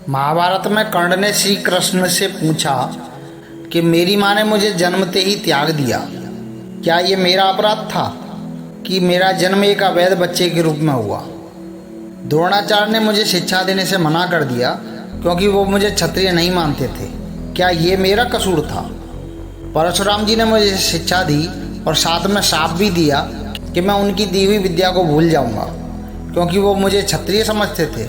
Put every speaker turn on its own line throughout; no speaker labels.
महाभारत में कर्ण ने श्री कृष्ण से पूछा कि मेरी माँ ने मुझे जन्मते ही त्याग दिया, क्या ये मेरा अपराध था कि मेरा जन्म एक अवैध बच्चे के रूप में हुआ। द्रोणाचार्य ने मुझे शिक्षा देने से मना कर दिया क्योंकि वो मुझे क्षत्रिय नहीं मानते थे, क्या ये मेरा कसूर था। परशुराम जी ने मुझे शिक्षा दी और साथ में श्राप भी दिया कि मैं उनकी दी हुई विद्या को भूल जाऊंगा क्योंकि वो मुझे क्षत्रिय समझते थे।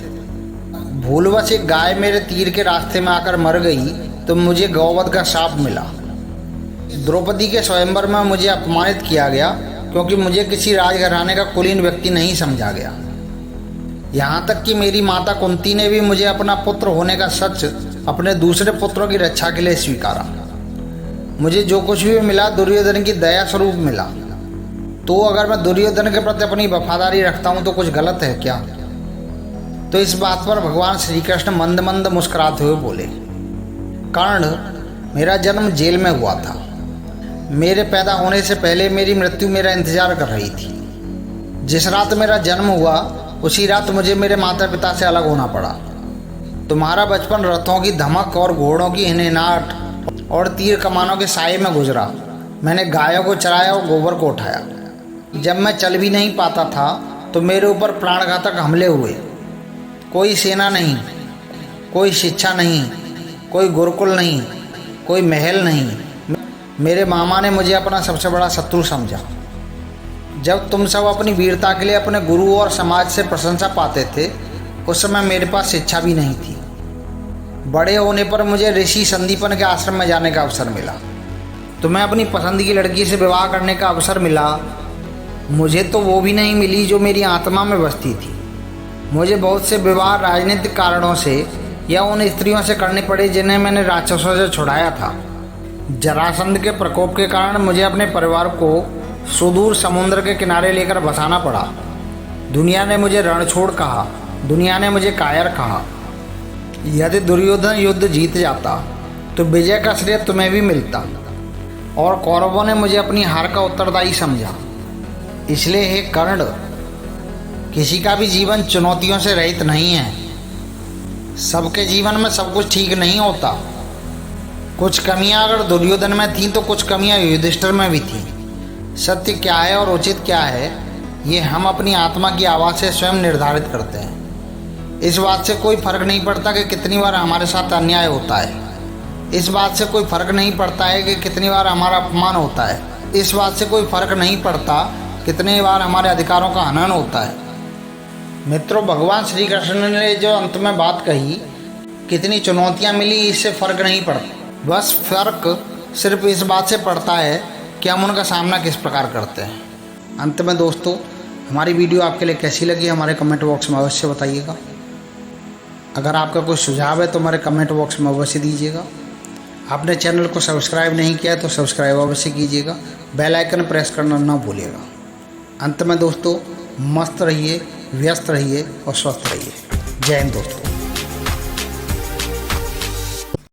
भूलवश एक गाय मेरे तीर के रास्ते में आकर मर गई तो मुझे गौवध का श्राप मिला। द्रौपदी के स्वयंवर में मुझे अपमानित किया गया क्योंकि मुझे किसी राजघराने का कुलीन व्यक्ति नहीं समझा गया। यहाँ तक कि मेरी माता कुंती ने भी मुझे अपना पुत्र होने का सच अपने दूसरे पुत्रों की रक्षा के लिए स्वीकारा। मुझे जो कुछ भी मिला दुर्योधन की दया स्वरूप मिला, तो अगर मैं दुर्योधन के प्रति अपनी वफादारी रखता हूँ तो कुछ गलत है क्या। तो इस बात पर भगवान श्री कृष्ण मंद मंद मुस्कुराते हुए बोले, कर्ण, मेरा जन्म जेल में हुआ था। मेरे पैदा होने से पहले मेरी मृत्यु मेरा इंतजार कर रही थी। जिस रात मेरा जन्म हुआ उसी रात मुझे मेरे माता पिता से अलग होना पड़ा। तुम्हारा बचपन रथों की धमक और घोड़ों की हिनहिनाहट और तीर कमानों के साए में गुजरा। मैंने गायों को चराया और गोबर को उठाया। जब मैं चल भी नहीं पाता था तो मेरे ऊपर प्राणघातक हमले हुए। कोई सेना नहीं, कोई शिक्षा नहीं, कोई गुरुकुल नहीं, कोई महल नहीं। मेरे मामा ने मुझे अपना सबसे बड़ा शत्रु समझा। जब तुम सब अपनी वीरता के लिए अपने गुरु और समाज से प्रशंसा पाते थे उस समय मेरे पास शिक्षा भी नहीं थी। बड़े होने पर मुझे ऋषि संदीपन के आश्रम में जाने का अवसर मिला। तुम्हें अपनी पसंद की लड़की से विवाह करने का अवसर मिला। मुझे तो वो भी नहीं मिली जो मेरी आत्मा में बसती थी। मुझे बहुत से विवाह राजनीतिक कारणों से या उन स्त्रियों से करने पड़े जिन्हें मैंने राक्षसों से छुड़ाया था। जरासंध के प्रकोप के कारण मुझे अपने परिवार को सुदूर समुद्र के किनारे लेकर बसाना पड़ा। दुनिया ने मुझे रणछोड़ कहा, दुनिया ने मुझे कायर कहा। यदि दुर्योधन युद्ध जीत जाता तो विजय का श्रेय तुम्हें भी मिलता और कौरवों ने मुझे अपनी हार का उत्तरदायी समझा। इसलिए हे कर्ण, किसी का भी जीवन चुनौतियों से रहित नहीं है। सबके जीवन में सब कुछ ठीक नहीं होता। कुछ कमियां अगर दुर्योधन में थीं तो कुछ कमियां युधिष्ठिर में भी थीं। सत्य क्या है और उचित क्या है ये हम अपनी आत्मा की आवाज़ से स्वयं निर्धारित करते हैं। इस बात से कोई फर्क नहीं पड़ता कि कितनी बार हमारे साथ अन्याय होता है। इस बात से कोई फर्क नहीं पड़ता है कि कितनी बार हमारा अपमान होता है। इस बात से कोई फर्क नहीं पड़ता कितनी बार हमारे अधिकारों का हनन होता है। मित्रों, भगवान श्री कृष्ण ने जो अंत में बात कही, कितनी चुनौतियां मिली इससे फर्क नहीं पड़ता। बस फर्क सिर्फ इस बात से पड़ता है कि हम उनका सामना किस प्रकार करते हैं। अंत में दोस्तों, हमारी वीडियो आपके लिए कैसी लगी हमारे कमेंट बॉक्स में अवश्य बताइएगा। अगर आपका कोई सुझाव है तो हमारे कमेंट बॉक्स में अवश्य दीजिएगा। आपने चैनल को सब्सक्राइब नहीं किया तो सब्सक्राइब अवश्य कीजिएगा। बेल आइकन प्रेस करना ना भूलिएगा। अंत में दोस्तों, मस्त रहिए, व्यस्त रहिए और स्वस्थ रहिए। जय हिंद दोस्तों।